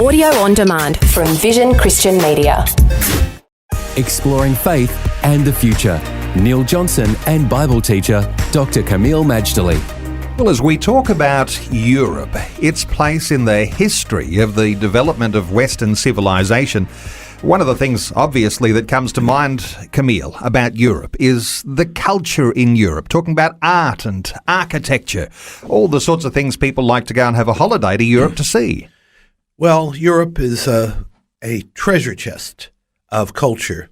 Audio on demand from Vision Christian Media. Exploring faith and the future. Neil Johnson and Bible teacher Dr. Kameel Majdali. Well, as we talk about Europe, its place in the history of the development of Western civilization, one of the things, obviously, that comes to mind, Kameel, about Europe is the culture in Europe, talking about art and architecture, all the sorts of things people like to go and have a holiday to Europe to see. Well, Europe is a treasure chest of culture,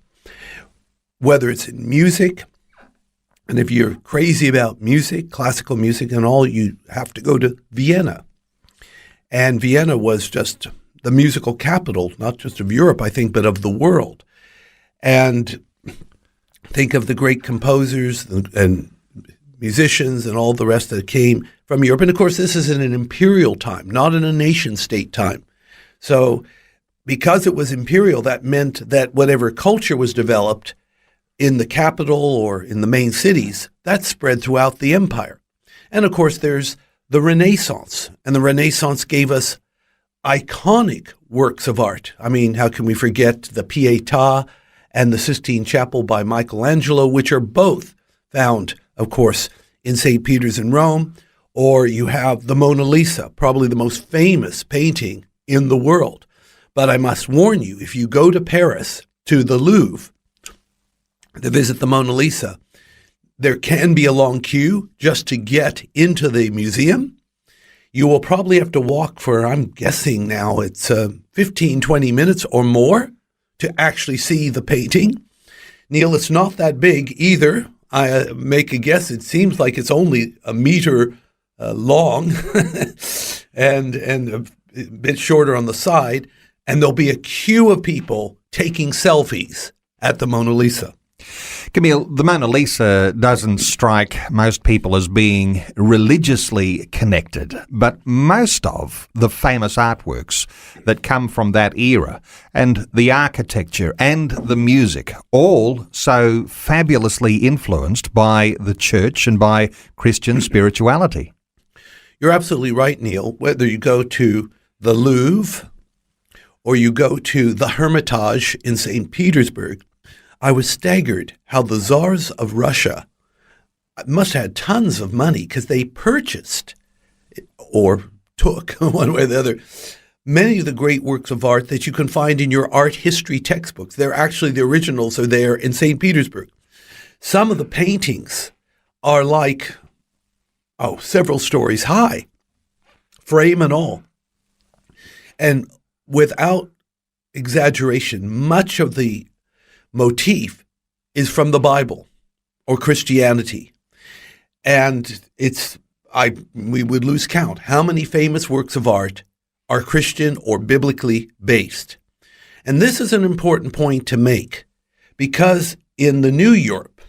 whether it's in music, and if you're crazy about music, classical music and all, you have to go to Vienna. And Vienna was just the musical capital, not just of Europe, I think, but of the world. And think of the great composers and musicians and all the rest that came from Europe. And of course, this is in an imperial time, not in a nation state time. So because it was imperial, that meant that whatever culture was developed in the capital or in the main cities, that spread throughout the empire. And of course, there's the Renaissance. And the Renaissance gave us iconic works of art. I mean, how can we forget the Pietà and the Sistine Chapel by Michelangelo, which are both found, of course, in St. Peter's in Rome. Or you have the Mona Lisa, probably the most famous painting in the world. But I must warn you, if you go to Paris, to the Louvre, to visit the Mona Lisa, there can be a long queue just to get into the museum. You will probably have to walk for, I'm guessing now, it's 15, 20 minutes or more to actually see the painting. Neil, it's not that big either. I make a guess. It seems like it's only a meter long and a bit shorter on the side. And there'll be a queue of people taking selfies at the Mona Lisa. Kameel, the Mona Lisa doesn't strike most people as being religiously connected, but most of the famous artworks that come from that era and the architecture and the music, all so fabulously influenced by the church and by Christian spirituality. You're absolutely right, Neil. Whether you go to the Louvre or you go to the Hermitage in St. Petersburg, I was staggered how the czars of Russia must have had tons of money because they purchased or took, one way or the other, many of the great works of art that you can find in your art history textbooks. They're actually, the originals are there in St. Petersburg. Some of the paintings are like, several stories high, frame and all. And without exaggeration, much of the motif is from the Bible or Christianity. And we would lose count how many famous works of art are Christian or biblically based. And this is an important point to make because in the New Europe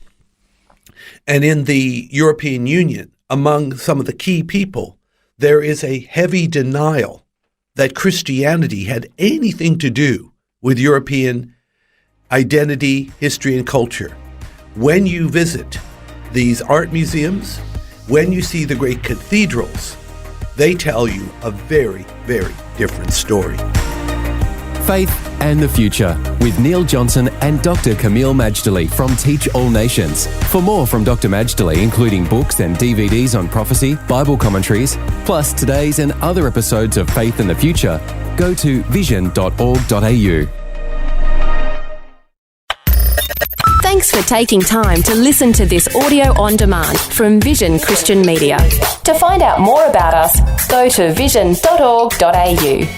and in the European Union, among some of the key people, there is a heavy denial that Christianity had anything to do with European identity, history, and culture. When you visit these art museums, when you see the great cathedrals, they tell you a very, very different story. Faith and the Future with Neil Johnson and Dr. Kameel Majdali from Teach All Nations. For more from Dr. Majdali, including books and DVDs on prophecy, Bible commentaries, plus today's and other episodes of Faith and the Future, go to vision.org.au. Thanks for taking time to listen to this audio on demand from Vision Christian Media. To find out more about us, go to vision.org.au.